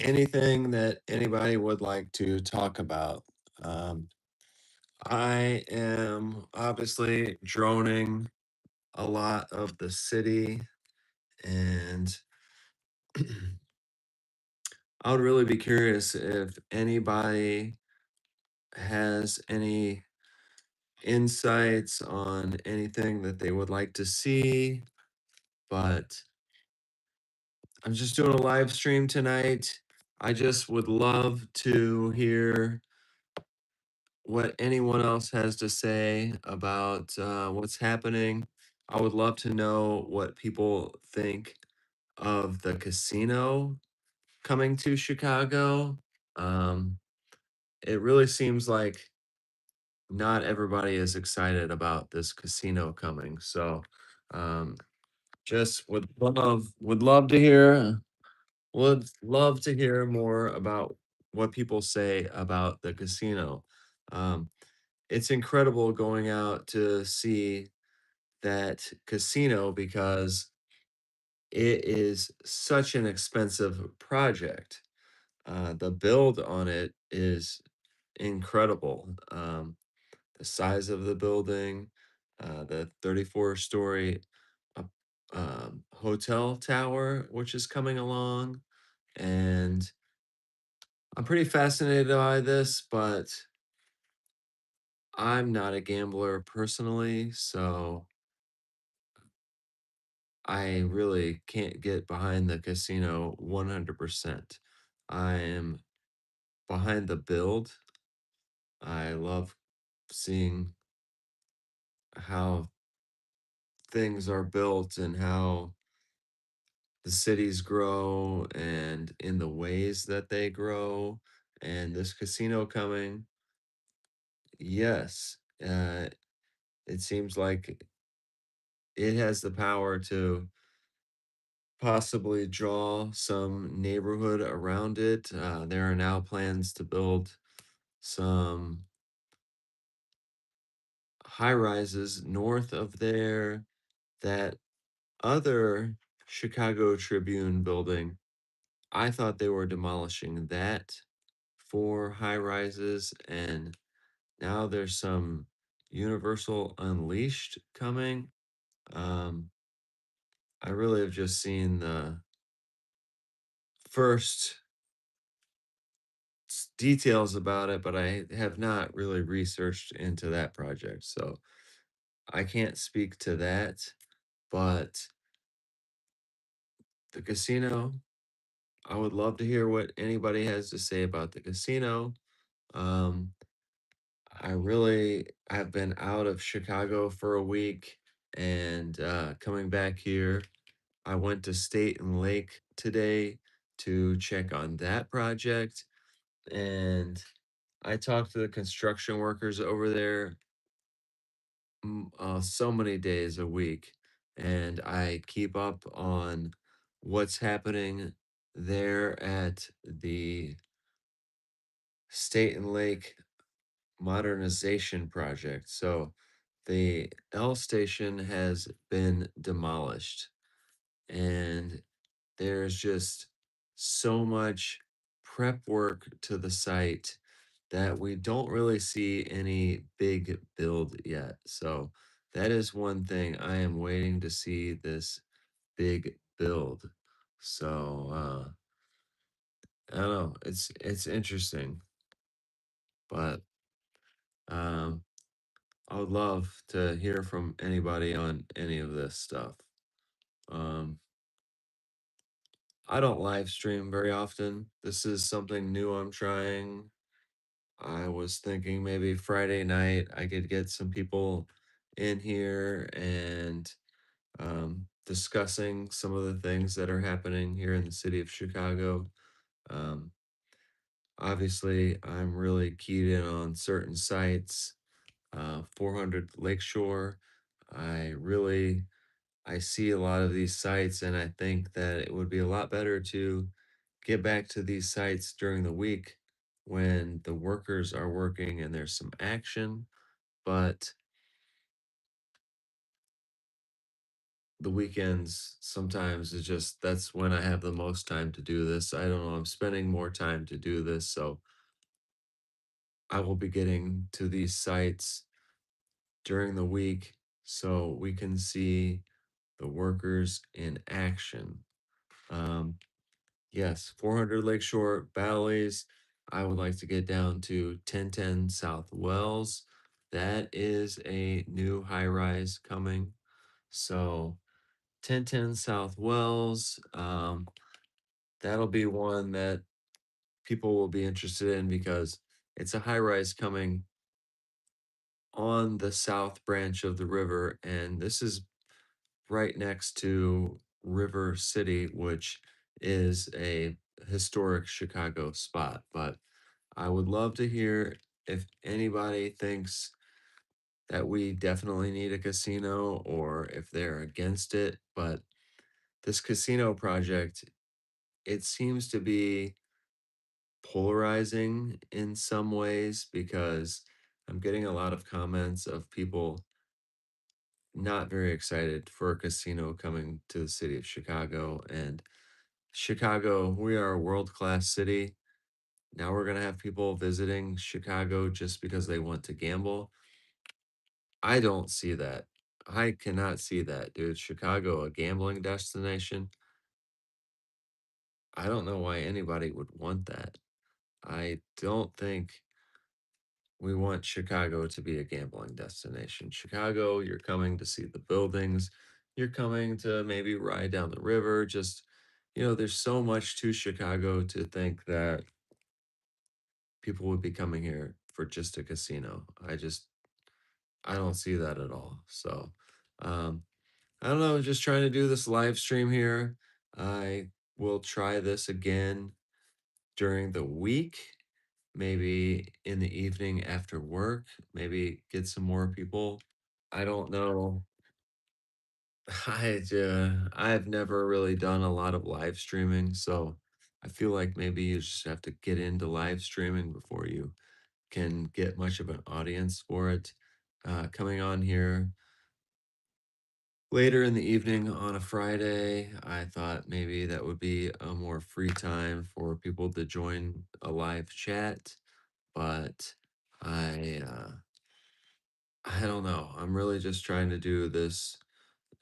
anything that anybody would like to talk about. Um, I am obviously droning a lot of the city, and I would really be curious if anybody has any insights on anything that they would like to see. But I'm just doing a live stream tonight. I just would love to hear what anyone else has to say about what's happening. I would love to know what people think of the casino coming to Chicago. Um, it really seems like not everybody is excited about this casino coming. So um, just would love to hear more about what people say about the casino. Um, it's incredible going out to see that casino because it is such an expensive project. The build on it is incredible. The size of the building, the 34-story hotel tower, which is coming along. And I'm pretty fascinated by this, but I'm not a gambler personally, so I really can't get behind the casino 100%. I am behind the build. I love seeing how things are built and how the cities grow and in the ways that they grow. And this casino coming, yes, it seems like it has the power to possibly draw some neighborhood around it. There are now plans to build some high rises north of there. That other Chicago Tribune building, I thought they were demolishing that for high rises, and now there's some Universal Unleashed coming. Um, I really have just seen the first details about it, but I have not really researched into that project. So I can't speak to that. But the casino, I would love to hear what anybody has to say about the casino. Um, I really have been out of Chicago for a week and coming back here. I went to State and Lake today to check on that project. And I talked to the construction workers over there so many days a week, and I keep up on what's happening there at the State and Lake modernization project. So the L station has been demolished, and there's just so much prep work to the site that we don't really see any big build yet. So that is one thing I am waiting to see this big build. So I don't know. It's interesting, but um, I would love to hear from anybody on any of this stuff. Um, I don't live stream very often. This is something new I'm trying. I was thinking maybe Friday night I could get some people in here and discussing some of the things that are happening here in the city of Chicago. Um, Obviously, I'm really keyed in on certain sites. 400 Lakeshore. I really I see a lot of these sites, and I think that it would be a lot better to get back to these sites during the week when the workers are working and there's some action. But the weekends sometimes is just that's when I have the most time to do this. I don't know, I'm spending more time to do this, so I will be getting to these sites during the week so we can see the workers in action. Um, yes, 400 Lakeshore Bally's. I would like to get down to 1010 South Wells. That is a new high rise coming. So 1010 South Wells, that'll be one that people will be interested in because it's a high rise coming on the south branch of the river. And this is right next to River City, which is a historic Chicago spot. But I would love to hear if anybody thinks that we definitely need a casino or if they're against it. But this casino project, it seems to be polarizing in some ways because I'm getting a lot of comments of people not very excited for a casino coming to the city of Chicago. And Chicago, we are a world class city. Now we're going to have people visiting Chicago just because they want to gamble. I don't see that. I cannot see that, dude. Chicago, a gambling destination. I don't know why anybody would want that. I don't think we want Chicago to be a gambling destination. Chicago, you're coming to see the buildings, you're coming to maybe ride down the river. Just, there's so much to Chicago to think that people would be coming here for just a casino. I don't see that at all. So, um, I don't know, just trying to do this live stream here. I will try this again during the week, maybe in the evening after work, maybe get some more people. I don't know. I've never really done a lot of live streaming, so I feel like maybe you just have to get into live streaming before you can get much of an audience for it. Coming on here later in the evening on a Friday, I thought maybe that would be a more free time for people to join a live chat, but I don't know. I'm really just trying to do this.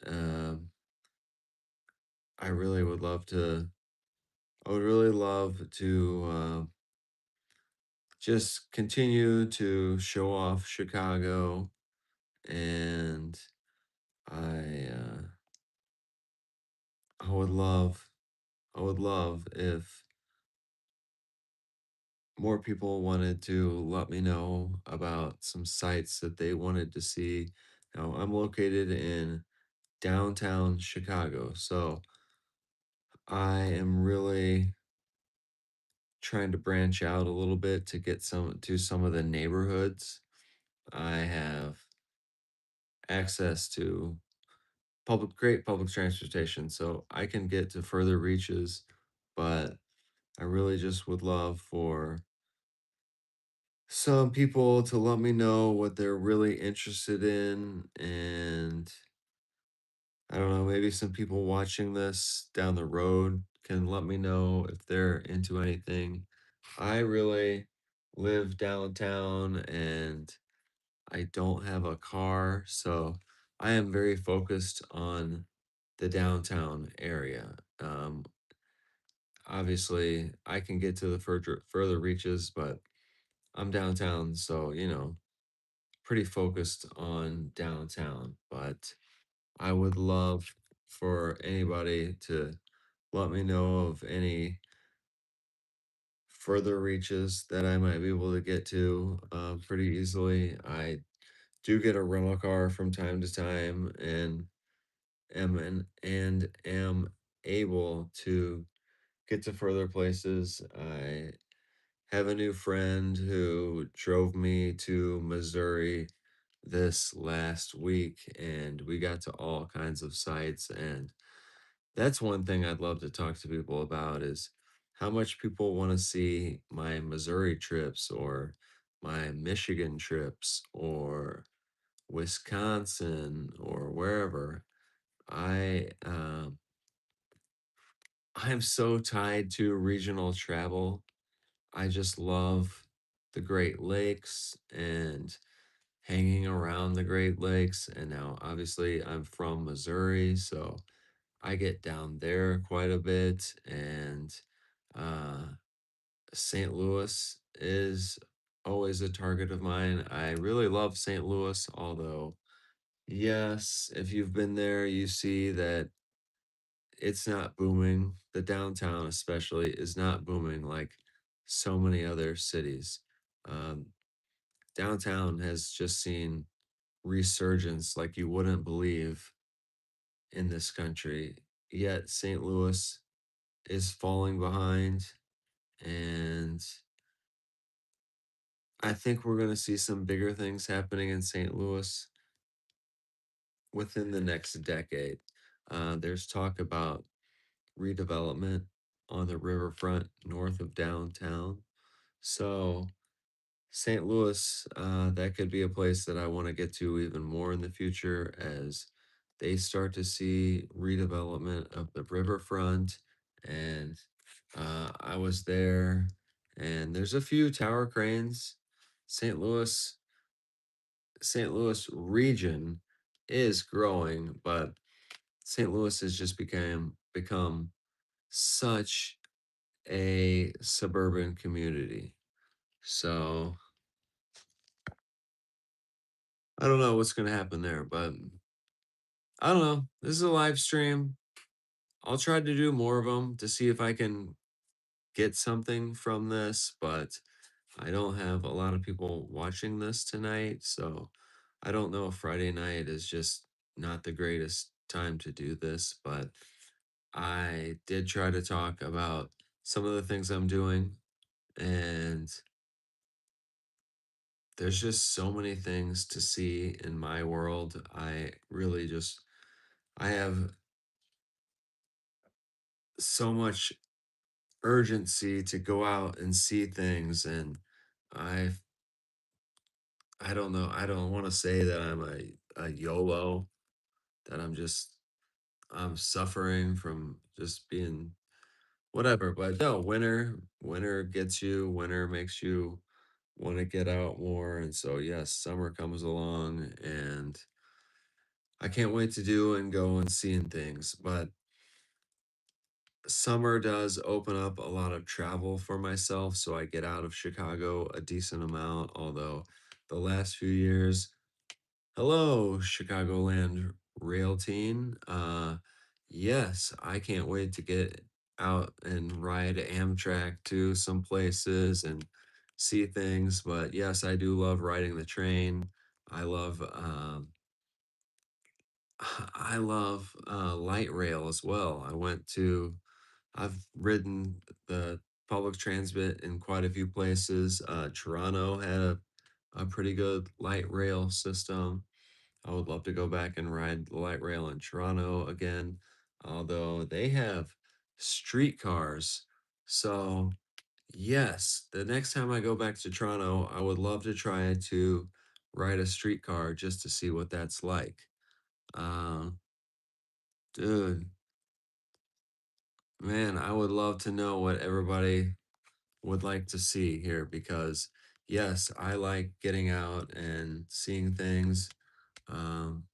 Um, I really would love to. I would really love to just continue to show off Chicago, and I uh, I would love if more people wanted to let me know about some sites that they wanted to see. Now, I'm located in downtown Chicago, so I am really trying to branch out a little bit to get some of the neighborhoods. I have access to great public transportation, so I can get to further reaches, but I really just would love for some people to let me know what they're really interested in. And I don't know, maybe some people watching this down the road can let me know if they're into anything. I really live downtown and I don't have a car, so I am very focused on the downtown area. Obviously, I can get to the further reaches, but I'm downtown, so pretty focused on downtown. But I would love for anybody to let me know of any further reaches that I might be able to get to pretty easily. I do get a rental car from time to time and am able to get to further places. I have a new friend who drove me to Missouri this last week, and we got to all kinds of sites. And that's one thing I'd love to talk to people about is how much people want to see my Missouri trips or my Michigan trips or Wisconsin or wherever. I I'm so tied to regional travel. I just love the Great Lakes and hanging around the Great Lakes. And now, obviously, I'm from Missouri, so I get down there quite a bit. And uh, St. Louis is always a target of mine. I really love St. Louis, although, yes, if you've been there, you see that it's not booming. The downtown, especially, is not booming like so many other cities. Um, Downtown has just seen resurgence like you wouldn't believe in this country. Yet St. Louis is falling behind, and I think we're going to see some bigger things happening in St. Louis within the next decade. There's talk about redevelopment on the riverfront north of downtown. So, St. Louis, that could be a place that I want to get to even more in the future as they start to see redevelopment of the riverfront. And I was there, and there's a few tower cranes. St. Louis, St. Louis region is growing, but St. Louis has just become such a suburban community. So I don't know what's gonna happen there, but I don't know. This is a live stream. I'll try to do more of them to see if I can get something from this, but I don't have a lot of people watching this tonight, so I don't know if Friday night is just not the greatest time to do this, but I did try to talk about some of the things I'm doing, and there's just so many things to see in my world. I have so much urgency to go out and see things, and I I don't know. I don't want to say that I'm a YOLO, that I'm suffering from just being whatever. But no, winter gets you, winter makes you want to get out more. And so yes, summer comes along and I can't wait to do and go and seeing things. But summer does open up a lot of travel for myself, so I get out of Chicago a decent amount, although the last few years, hello, Chicagoland rail teen. Yes, I can't wait to get out and ride Amtrak to some places and see things. But yes, I do love riding the train. I love I love light rail as well. I've ridden the public transit in quite a few places. Toronto had a pretty good light rail system. I would love to go back and ride the light rail in Toronto again, although they have streetcars. So, yes, the next time I go back to Toronto, I would love to try to ride a streetcar just to see what that's like. Um, Dude, man, I would love to know what everybody would like to see here because, yes, I like getting out and seeing things. Um,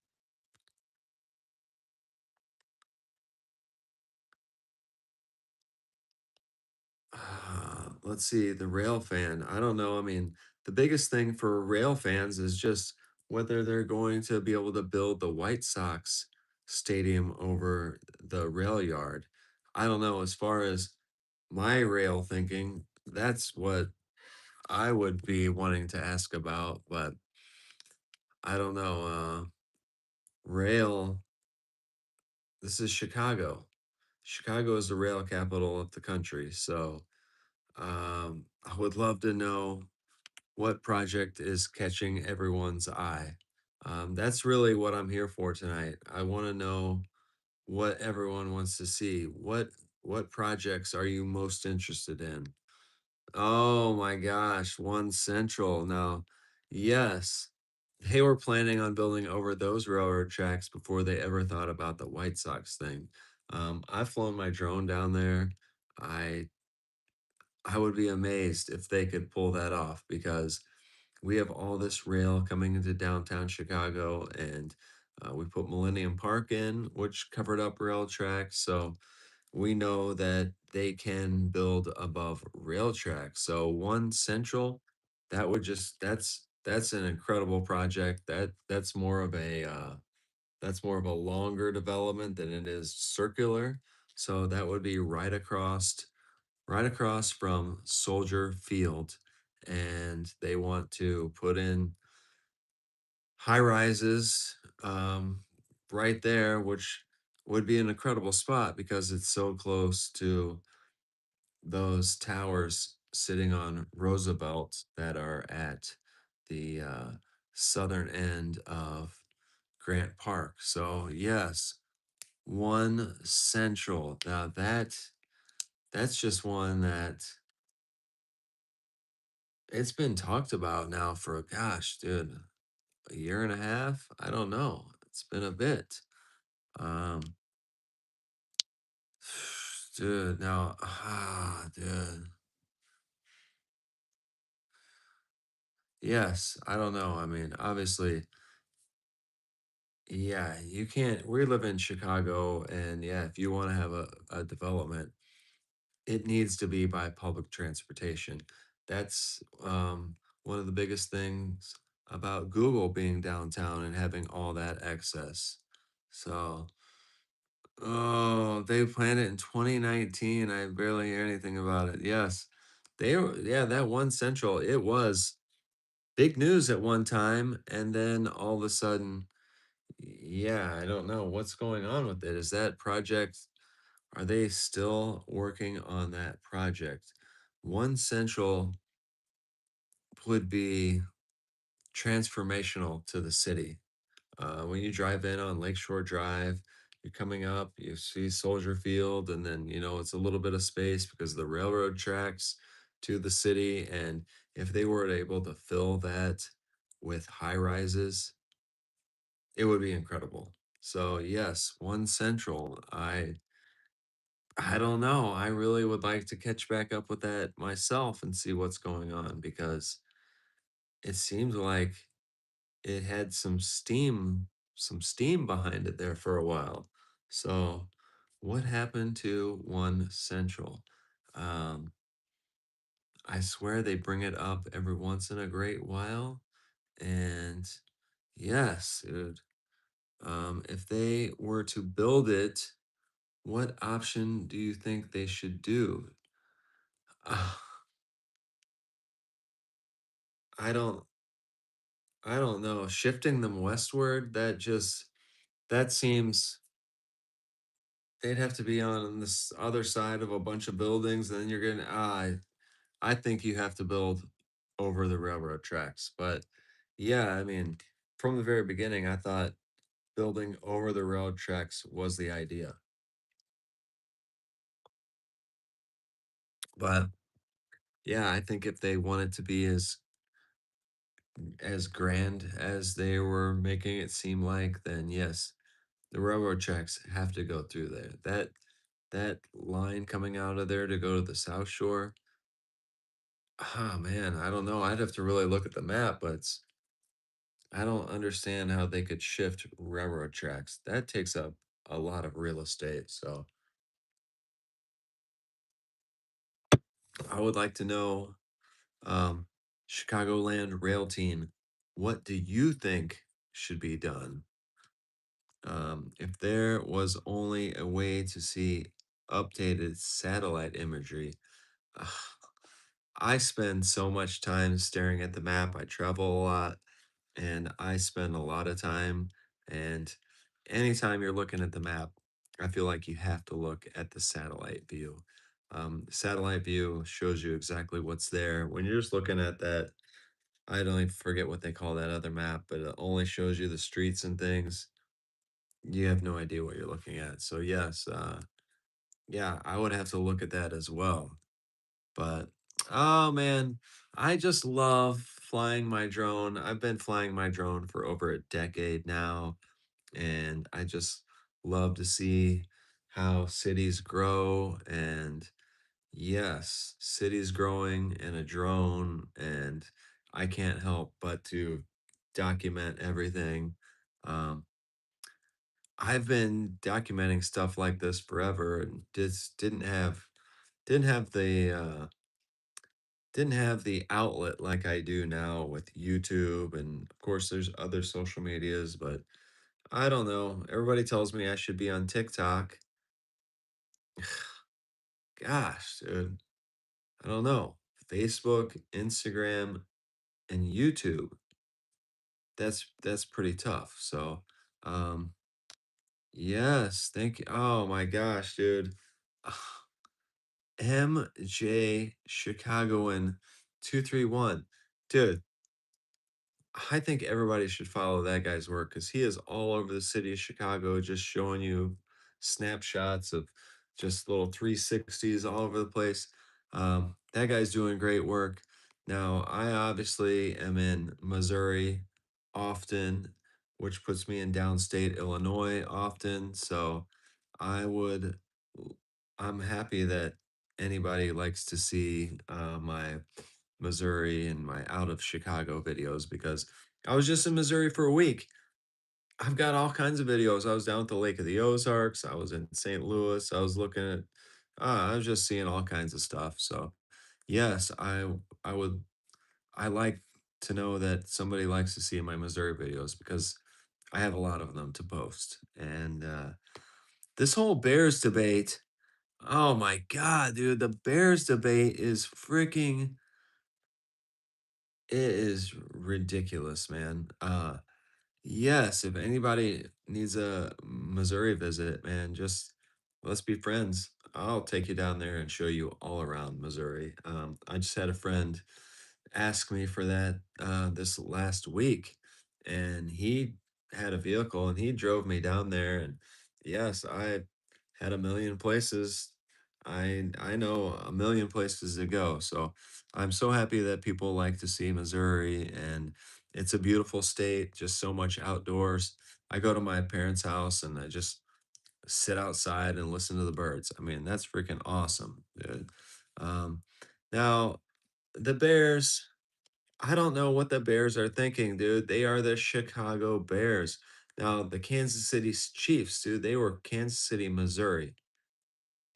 let's see, the rail fan. I don't know. I mean, the biggest thing for rail fans is just whether they're going to be able to build the White Sox stadium over the rail yard. I don't know. As far as my rail thinking, that's what I would be wanting to ask about, but I don't know. Rail, this is Chicago. Chicago is the rail capital of the country. So I would love to know what project is catching everyone's eye. That's really what I'm here for tonight. I want to know what everyone wants to see. What projects are you most interested in? Oh my gosh, One Central. Now, yes, they were planning on building over those railroad tracks before they ever thought about the White Sox thing. I've flown my drone down there. I I would be amazed if they could pull that off because we have all this rail coming into downtown Chicago, and we put Millennium Park in, which covered up rail tracks. So we know that they can build above rail tracks. So one central, that would just that's an incredible project. That's more of a longer development than it is circular. So that would be right across from Soldier Field. And they want to put in high rises right there, which would be an incredible spot because it's so close to those towers sitting on Roosevelt that are at the southern end of Grant Park. So yes, one central. Now that's just one that it's been talked about now for gosh, dude, a year and a half. I don't know. It's been a bit. Um, dude, now, dude. Yes, I don't know. I mean, obviously, yeah, you can't. We live in Chicago, and yeah, if you want to have a development, it needs to be by public transportation. That's one of the biggest things about Google being downtown and having all that access. So, oh, they planned it in 2019. I barely hear anything about it. Yes, yeah, that one central, it was big news at one time, and then all of a sudden, yeah, I don't know what's going on with it. Is that project, are they still working on that project? One Central would be transformational to the city. When you drive in on Lakeshore Drive, you're coming up, you see Soldier Field, and then, it's a little bit of space because of the railroad tracks to the city. And if they were able to fill that with high rises, it would be incredible. So yes, One Central. I don't know. I really would like to catch back up with that myself and see what's going on because it seems like it had some steam behind it there for a while. So, what happened to One Central? Um, I swear they bring it up every once in a great while. And yes, dude, if they were to build it, what option do you think they should do? Uh, I don't I don't know. Shifting them westward, that seems they'd have to be on this other side of a bunch of buildings, and then you're gonna I think you have to build over the railroad tracks. But yeah, I mean, from the very beginning, I thought building over the railroad tracks was the idea. But yeah, I think if they wanted to be as grand as they were making it seem like, then yes, the railroad tracks have to go through there. That line coming out of there to go to the South Shore, man, I don't know. I'd have to really look at the map, but I don't understand how they could shift railroad tracks. That takes up a lot of real estate. So I would like to know, um, Chicagoland Rail Team, what do you think should be done? If there was only a way to see updated satellite imagery, ugh, I spend so much time staring at the map. I travel a lot and I spend a lot of time. And anytime you're looking at the map, I feel like you have to look at the satellite view. Satellite view shows you exactly what's there. When you're just looking at that, I don't even forget what they call that other map, but it only shows you the streets and things. You have no idea what you're looking at. So yes, yeah, I would have to look at that as well. But oh man, I just love flying my drone. I've been flying my drone for over a decade now, and I just love to see how cities grow. And yes, cities growing in a drone, and I can't help but to document everything. Um, I've been documenting stuff like this forever and just didn't have the outlet like I do now with YouTube, and of course there's other social medias, but I don't know. Everybody tells me I should be on TikTok. Gosh, dude, I don't know. Facebook, Instagram, and YouTube. That's pretty tough. So, um, yes, thank you. Oh my gosh, dude. MJ Chicagoan 231. Dude, I think everybody should follow that guy's work because he is all over the city of Chicago, just showing you snapshots of just little 360s all over the place. That guy's doing great work. Now, I obviously am in Missouri often, which puts me in downstate Illinois often. So I would, I'm happy that anybody likes to see my Missouri and my out of Chicago videos because I was just in Missouri for a week. I've got all kinds of videos. I was down at the Lake of the Ozarks. I was in St. Louis. I was looking at, I was just seeing all kinds of stuff. So yes, I would, I like to know that somebody likes to see my Missouri videos because I have a lot of them to post. And this whole Bears debate, oh my God, dude, the Bears debate is freaking, it is ridiculous, man. Yes, if anybody needs a Missouri visit, man, just let's be friends. I'll take you down there and show you all around Missouri. I just had a friend ask me for that this last week, and he had a vehicle and he drove me down there. And yes, I had a million places. I know a million places to go. So I'm so happy that people like to see Missouri, and it's a beautiful state, just so much outdoors. I go to my parents' house and I just sit outside and listen to the birds. I mean, that's freaking awesome, dude. Um, now the Bears, I don't know what the Bears are thinking, dude. They are the Chicago Bears. Now, the Kansas City Chiefs, dude, they were Kansas City, Missouri,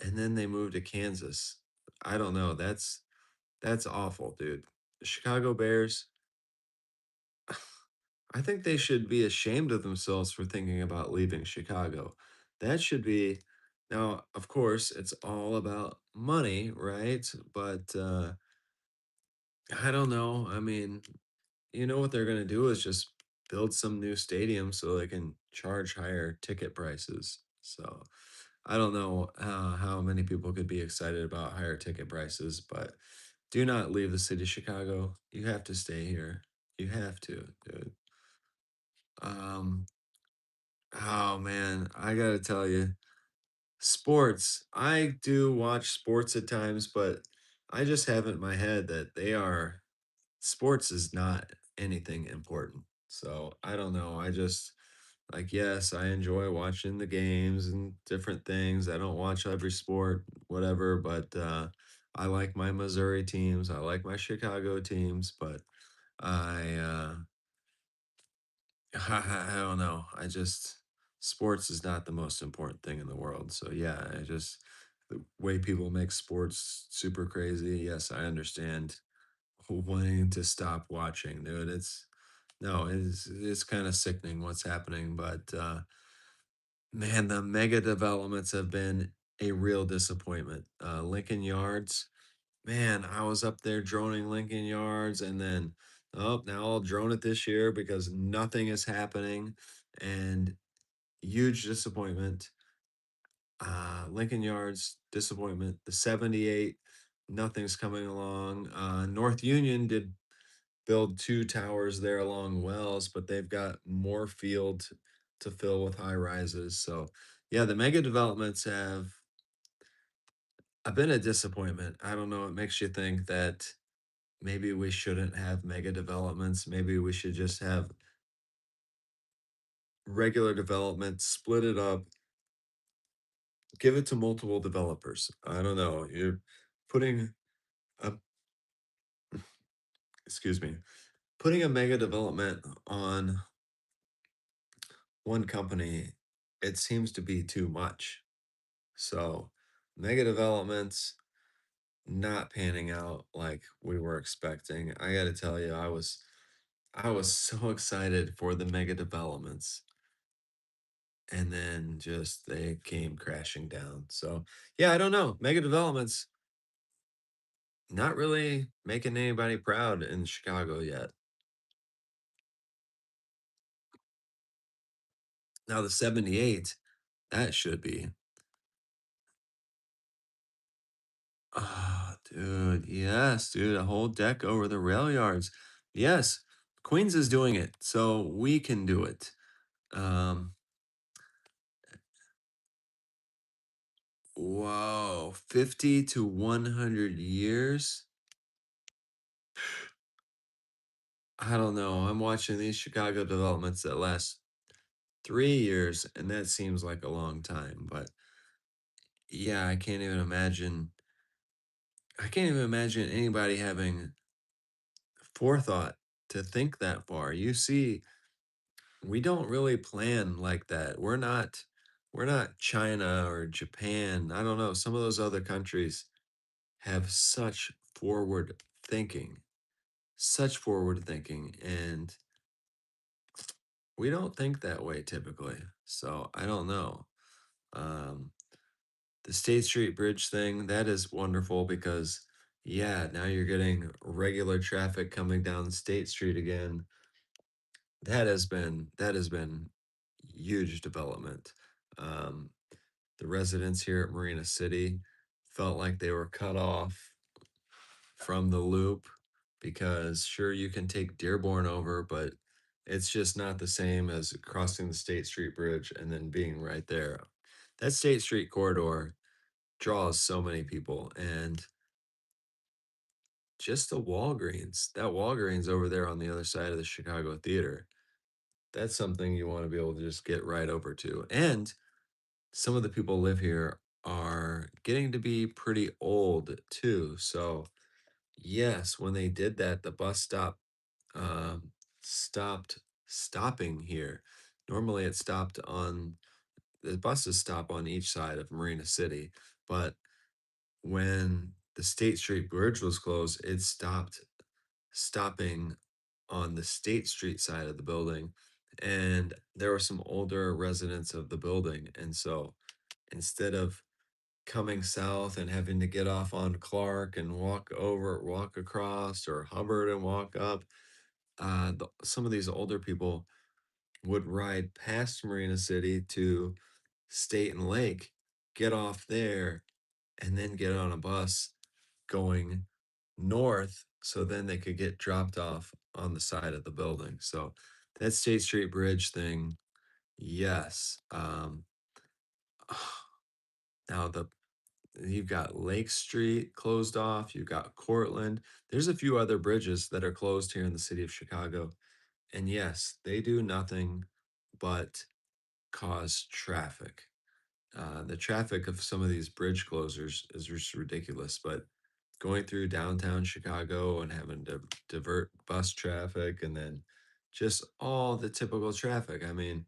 and then they moved to Kansas. I don't know. That's awful, dude. The Chicago Bears, I think they should be ashamed of themselves for thinking about leaving Chicago. That should be, now, of course, it's all about money, right? But I don't know. I mean, you know what they're gonna do is just build some new stadium so they can charge higher ticket prices. So I don't know how many people could be excited about higher ticket prices, but do not leave the city of Chicago. You have to stay here. You have to, dude. Um, oh man, I gotta tell you, sports. I do watch sports at times, but I just have it in my head that sports is not anything important. So I don't know. I just like, yes, I enjoy watching the games and different things. I don't watch every sport, whatever, but I like my Missouri teams. I like my Chicago teams, but I I don't know. Sports is not the most important thing in the world. So yeah, the way people make sports super crazy. Yes, I understand wanting to stop watching, dude. It's kind of sickening what's happening, but man, the mega developments have been a real disappointment. Lincoln Yards, man, I was up there droning Lincoln Yards, and then oh, now I'll drone it this year because nothing is happening, and huge disappointment. Lincoln Yards disappointment. The 78, nothing's coming along. North Union did build 2 towers there along Wells, but they've got more field to fill with high rises. So, yeah, the mega developments have been a disappointment. I don't know, it makes you think that maybe we shouldn't have mega developments. Maybe we should just have regular development, split it up, give it to multiple developers. I don't know. You're putting a excuse me, putting a mega development on one company, it seems to be too much. So, mega developments not panning out like we were expecting. I got to tell you, I was so excited for the mega developments and then just they came crashing down. So, yeah, I don't know. Mega developments not really making anybody proud in Chicago yet. Now the 78, that should be. Ah, dude, yes, dude, a whole deck over the rail yards. Yes, Queens is doing it, so we can do it. Um, Whoa, 50 to 100 years? I don't know. I'm watching these Chicago developments that last 3 years, and that seems like a long time. But yeah, I can't even imagine anybody having forethought to think that far. You see, we don't really plan like that. We're not China or Japan. I don't know. Some of those other countries have such forward thinking, and we don't think that way typically. So I don't know. Um, the State Street Bridge thing, that is wonderful because yeah, now you're getting regular traffic coming down State Street again. That has been huge development. Um, the residents here at Marina City felt like they were cut off from the loop because sure you can take Dearborn over, but it's just not the same as crossing the State Street Bridge and then being right there. That State Street corridor draws so many people, and just the Walgreens, that Walgreens over there on the other side of the Chicago Theater, that's something you want to be able to just get right over to. And some of the people live here are getting to be pretty old too. So, yes, when they did that, the bus stop um, stopped stopping here. Normally, the buses stop on each side of Marina City, but when the State Street Bridge was closed, it stopped stopping on the State Street side of the building. And there were some older residents of the building. And so instead of coming south and having to get off on Clark and walk across, or Hubbard and walk up, some of these older people would ride past Marina City to State and Lake, get off there, and then get on a bus going north so then they could get dropped off on the side of the building. So that State Street Bridge thing, yes. Now you've got Lake Street closed off, you've got Cortland. There's a few other bridges that are closed here in the city of Chicago. And yes, they do nothing but cause traffic. The traffic of some of these bridge closures is just ridiculous. But going through downtown Chicago and having to divert bus traffic and then just all the typical traffic. I mean,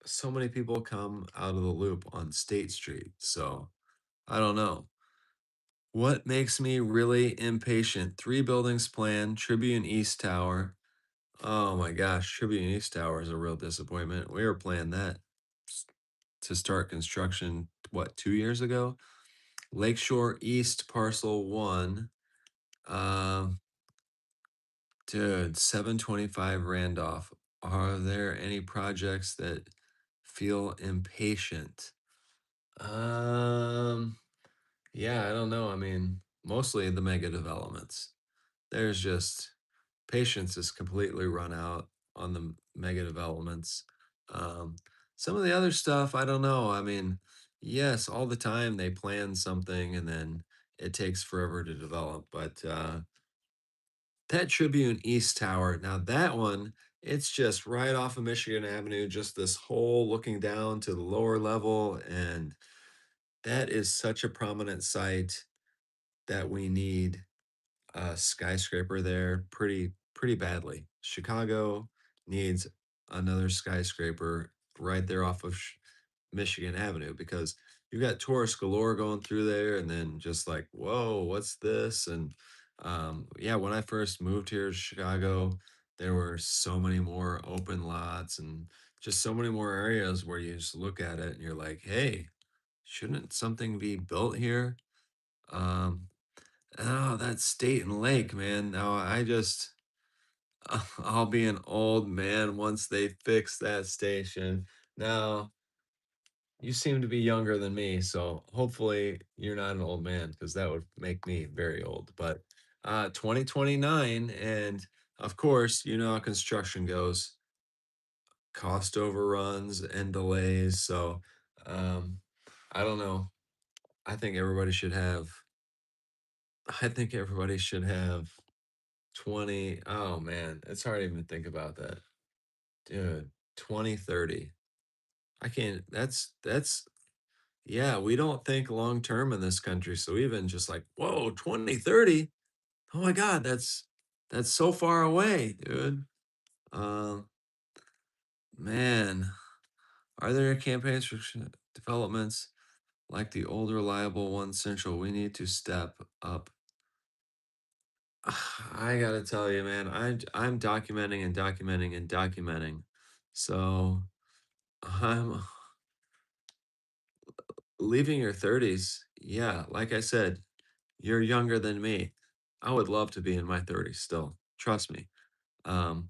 so many people come out of the loop on State Street. So I don't know. What makes me really impatient? Three buildings planned, Tribune East Tower. Oh my gosh, Tribune East Tower is a real disappointment. We were planning that s- to start construction, what, 2 years ago? Lakeshore East Parcel 1. Um, Dude, 725 Randolph. Are there any projects that feel impatient? Um, yeah, I don't know. I mean, mostly the mega developments. There's just patience is completely run out on the mega developments. Um, some of the other stuff, I don't know. I mean, yes, all the time they plan something and then it takes forever to develop. But That Tribune East Tower, now that one, it's just right off of Michigan Avenue, just this hole looking down to the lower level, and that is such a prominent site that we need a skyscraper there pretty badly. Chicago needs another skyscraper right there off of Michigan Avenue because you got tourists galore going through there, and then just like, whoa, what's this? And yeah, when I first moved here to Chicago, there were so many more open lots and just so many more areas where you just look at it and you're like, hey, shouldn't something be built here? Um, oh, that State and Lake, man. Now I just I'll be an old man once they fix that station. Now, you seem to be younger than me, so hopefully you're not an old man because that would make me very old. But 2029, and of course, you know how construction goes, cost overruns and delays. So um, I don't know. I think everybody should have, I think everybody should have 20. Oh man, it's hard to even think about that. Dude, 2030. I can't, yeah, we don't think long term in this country. So even just like, whoa, 2030. Oh my God, that's so far away, dude. Um, man, are there campaigns for developments like the old reliable one central? We need to step up. I gotta tell you, man, I'm documenting and documenting and documenting. So I'm leaving your 30s. Yeah, like I said, you're younger than me. I would love to be in my 30s still. Trust me. Um,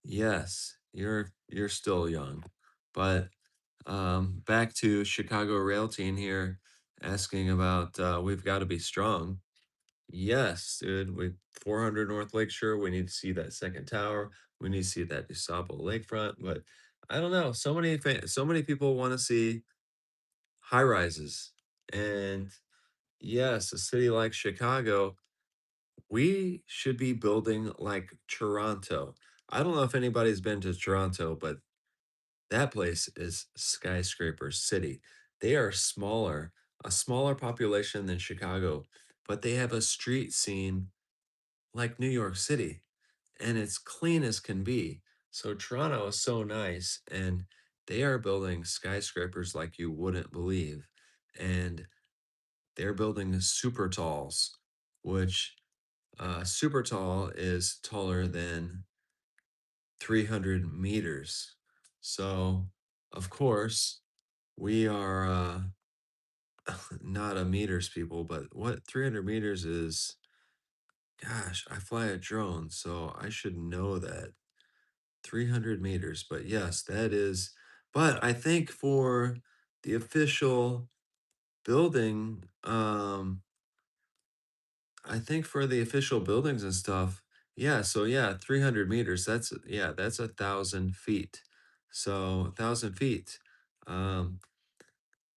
yes, you're still young. But back to Chicago Rail Team here asking about we've got to be strong. Yes, dude. We 400 North Lakeshore. We need to see that second tower. We need to see that DuSable lakefront. But I don't know. So many people want to see high rises, and yes, a city like Chicago, we should be building like Toronto. I don't know if anybody's been to Toronto, but that place is skyscraper city. They are smaller, a smaller population than Chicago, but they have a street scene like New York City, and it's clean as can be. So Toronto is so nice, and they are building skyscrapers like you wouldn't believe. And they're building super talls, which super tall is taller than 300 meters. So, of course, we are not a meters people, but what 300 meters is, gosh, I fly a drone, so I should know that. 300 meters. But yes, that is, but I think for the official building, I think for the official buildings and stuff, yeah, so yeah, 300 meters, yeah, that's 1,000 feet. So 1,000 feet. Um,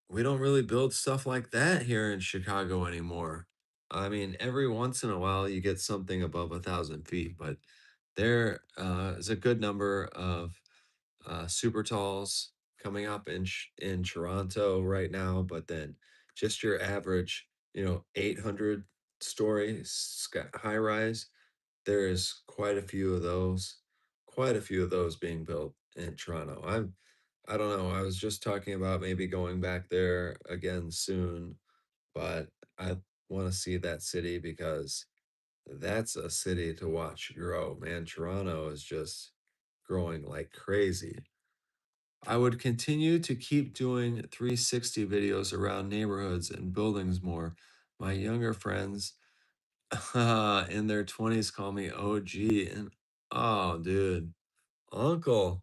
we don't really build stuff like that here in Chicago anymore. I mean, every once in a while you get something above 1,000 feet, but there is a good number of super talls coming up in Toronto right now, but then just your average, 800 story high rise, there is quite a few of those being built in Toronto. I don't know. I was just talking about maybe going back there again soon, but I want to see that city because that's a city to watch grow. Man, Toronto is just growing like crazy. I would continue to keep doing 360 videos around neighborhoods and buildings more. My younger friends in their 20s call me OG and oh dude, uncle.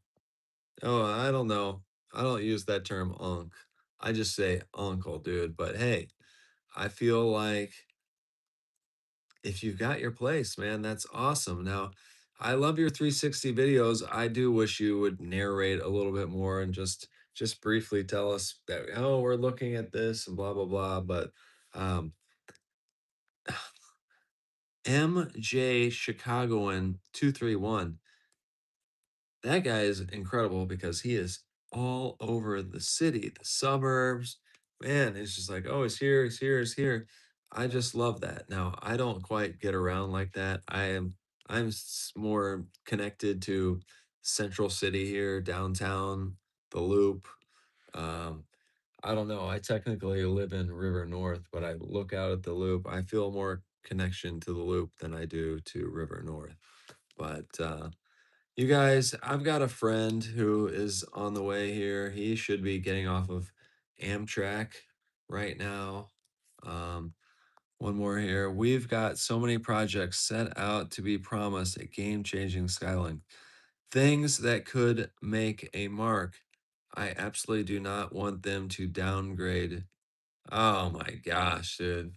Oh, I don't know. I don't use that term unk. I just say uncle, dude. But hey, I feel like if you've got your place, man, that's awesome. Now, I love your 360 videos. I do wish you would narrate a little bit more and just briefly tell us that, oh, we're looking at this and blah blah blah. But um MJ Chicagoan 231. That guy is incredible because he is all over the city, the suburbs. Man, it's just like, oh, he's here, he's here, he's here. I just love that. Now, I don't quite get around like that. More connected to Central City here, downtown, the Loop. Um, I don't know. I technically live in River North, but I look out at the Loop. I feel more connection to the Loop than I do to River North. But you guys, I've got a friend who is on the way here. He should be getting off of Amtrak right now. Um, one more here. We've got so many projects set out to be promised a game-changing Skylink. Things that could make a mark. I absolutely do not want them to downgrade. Oh my gosh, dude.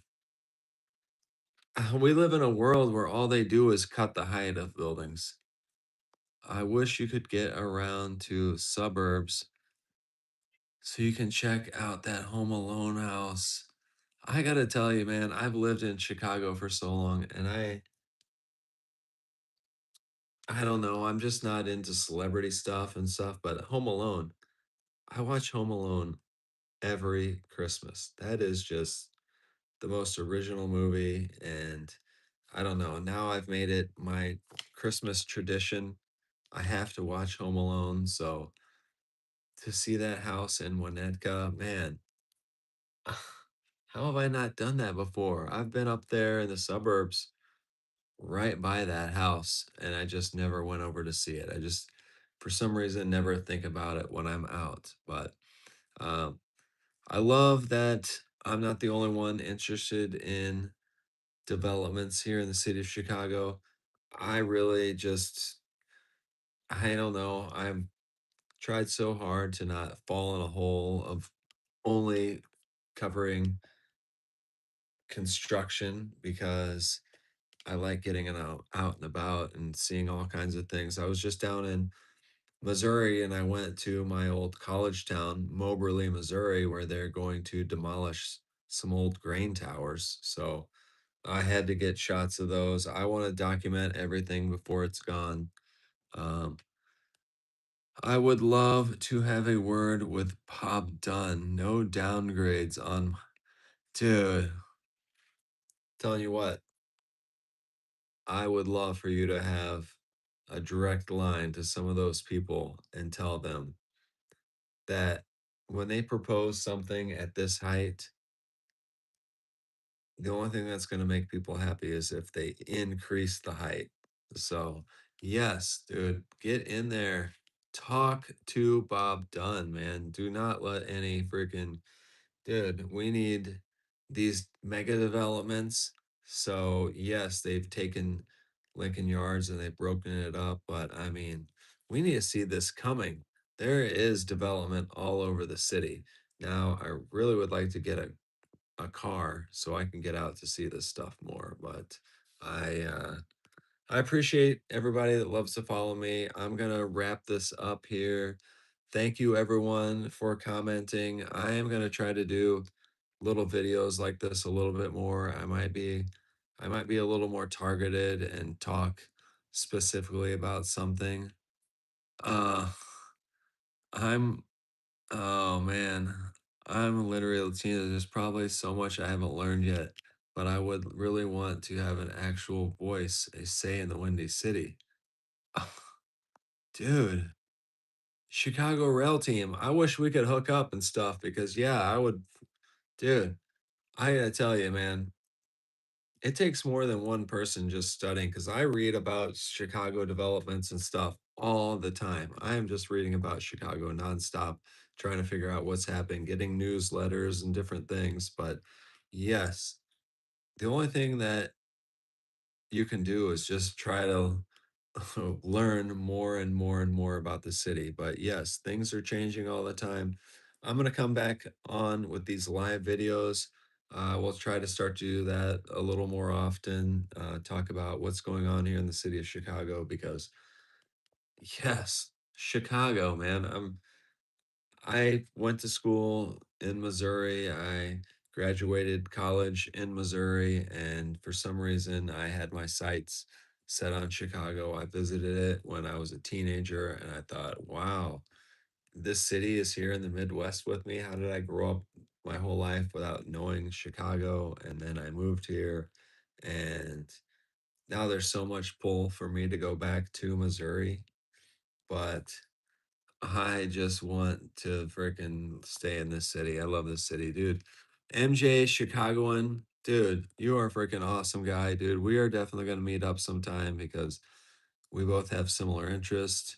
We live in a world where all they do is cut the height of buildings. I wish you could get around to suburbs so you can check out that Home Alone house. I gotta tell you, man, I've lived in Chicago for so long, and I don't know, I'm just not into celebrity stuff and stuff, but Home Alone, I watch Home Alone every Christmas. That is just the most original movie, and I don't know, now I've made it my Christmas tradition. I have to watch Home Alone, so to see that house in Winnetka, man, how have I not done that before? I've been up there in the suburbs right by that house, and I just never went over to see it. I just, for some reason, never think about it when I'm out. But um, I love that I'm not the only one interested in developments here in the city of Chicago. I really just, I don't know. I'm tried so hard to not fall in a hole of only covering construction because I like getting it out and about and seeing all kinds of things. I was just down in Missouri and I went to my old college town, Moberly, Missouri, where they're going to demolish some old grain towers. So I had to get shots of those. I want to document everything before it's gone. Um, I would love to have a word with Bob Dunn. No downgrades on, dude. Telling you what, I would love for you to have a direct line to some of those people and tell them that when they propose something at this height, the only thing that's going to make people happy is if they increase the height. So, yes, dude, get in there. Talk to Bob Dunn, man. Do not let any freaking dude, we need these mega developments. So, yes, they've taken Lincoln Yards and they've broken it up, but I mean, we need to see this coming. There is development all over the city. Now, I really would like to get a car so I can get out to see this stuff more, but I appreciate everybody that loves to follow me. I'm gonna wrap this up here. Thank you everyone for commenting. I am gonna try to do little videos like this a little bit more. I might be a little more targeted and talk specifically about something. Uh I'm oh man. I'm literally Latina. There's probably so much I haven't learned yet, but I would really want to have an actual voice, a say in the Windy City. Dude, Chicago Rail Team. I wish we could hook up and stuff because yeah, I would dude, I gotta tell you, man, it takes more than one person just studying because I read about Chicago developments and stuff all the time. I am just reading about Chicago nonstop, trying to figure out what's happening, getting newsletters and different things. But yes, the only thing that you can do is just try to learn more and more and more about the city. But yes, things are changing all the time. I'm going to come back on with these live videos. We'll try to start to do that a little more often, talk about what's going on here in the city of Chicago because, yes, Chicago, man. I went to school in Missouri. I graduated college in Missouri, and for some reason, I had my sights set on Chicago. I visited it when I was a teenager, and I thought, wow, this city is here in the Midwest with me. How did I grow up my whole life without knowing Chicago? And then I moved here, and now there's so much pull for me to go back to Missouri, but I just want to freaking stay in this city. I love this city, dude. MJ, Chicagoan, dude, you are a freaking awesome guy, dude. We are definitely going to meet up sometime because we both have similar interests.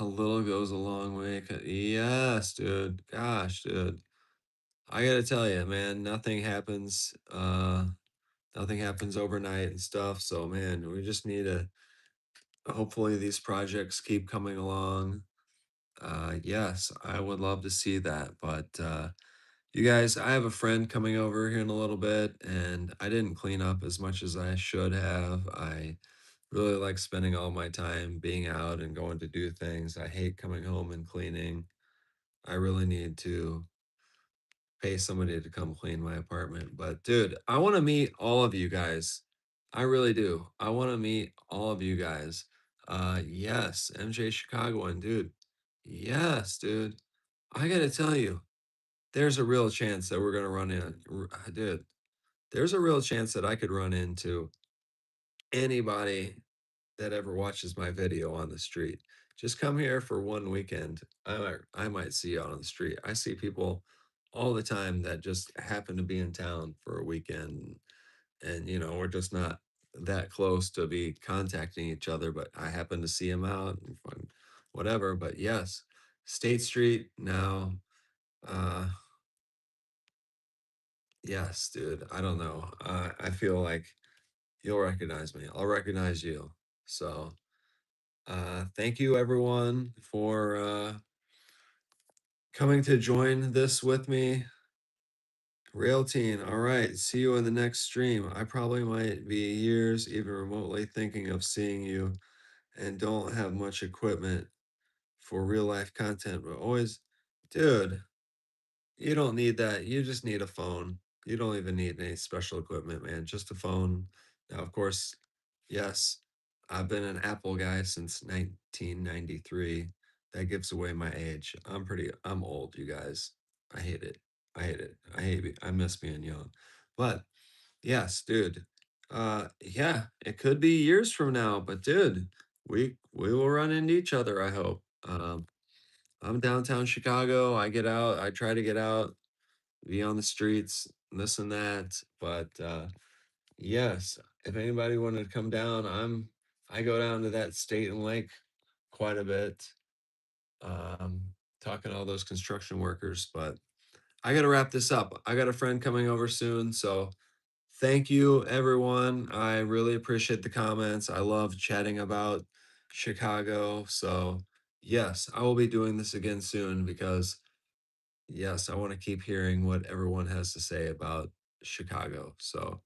A little goes a long way. Yes, dude. Gosh, dude. I gotta tell you, man, nothing happens overnight and stuff. So, man, we just need to hopefully these projects keep coming along. Yes, I would love to see that. But you guys, I have a friend coming over here in a little bit, and I didn't clean up as much as I should have. I really like spending all my time being out and going to do things. I hate coming home and cleaning. I really need to pay somebody to come clean my apartment. But dude, I want to meet all of you guys. I really do. I want to meet all of you guys. Yes, MJ Chicagoan, dude. Yes, dude. I gotta tell you, there's a real chance that we're gonna run in, dude. There's a real chance that I could run into anybody that ever watches my video on the street. Just come here for one weekend. I might see you out on the street. I see people all the time that just happen to be in town for a weekend, and we're just not that close to be contacting each other, but I happen to see them out and whatever. But yes, State Street now. Uh yes, dude. I don't know. I feel like you'll recognize me. I'll recognize you. So thank you everyone for coming to join this with me. Rail Teen, all right. See you in the next stream. I probably might be years, even remotely thinking of seeing you, and don't have much equipment for real life content, but always, dude, you don't need that. You just need a phone. You don't even need any special equipment, man. Just a phone. Now, of course, yes, I've been an Apple guy since 1993. That gives away my age. I'm old, you guys. I hate it. I hate it. I miss being young. But yes, dude. Yeah, it could be years from now, but dude, we will run into each other, I hope. I'm downtown Chicago. I get out. I try to get out, be on the streets, this and that. But yes, if anybody wanted to come down, I go down to that State and Lake quite a bit. Um, Talking to all those construction workers. But I got to wrap this up. I got a friend coming over soon, so thank you, everyone. I really appreciate the comments. I love chatting about Chicago. So yes, I will be doing this again soon because yes, I want to keep hearing what everyone has to say about Chicago. So,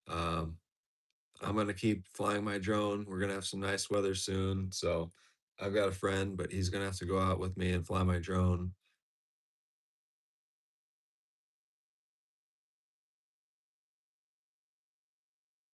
um, I'm going to keep flying my drone. We're going to have some nice weather soon. So, I've got a friend, but he's going to have to go out with me and fly my drone.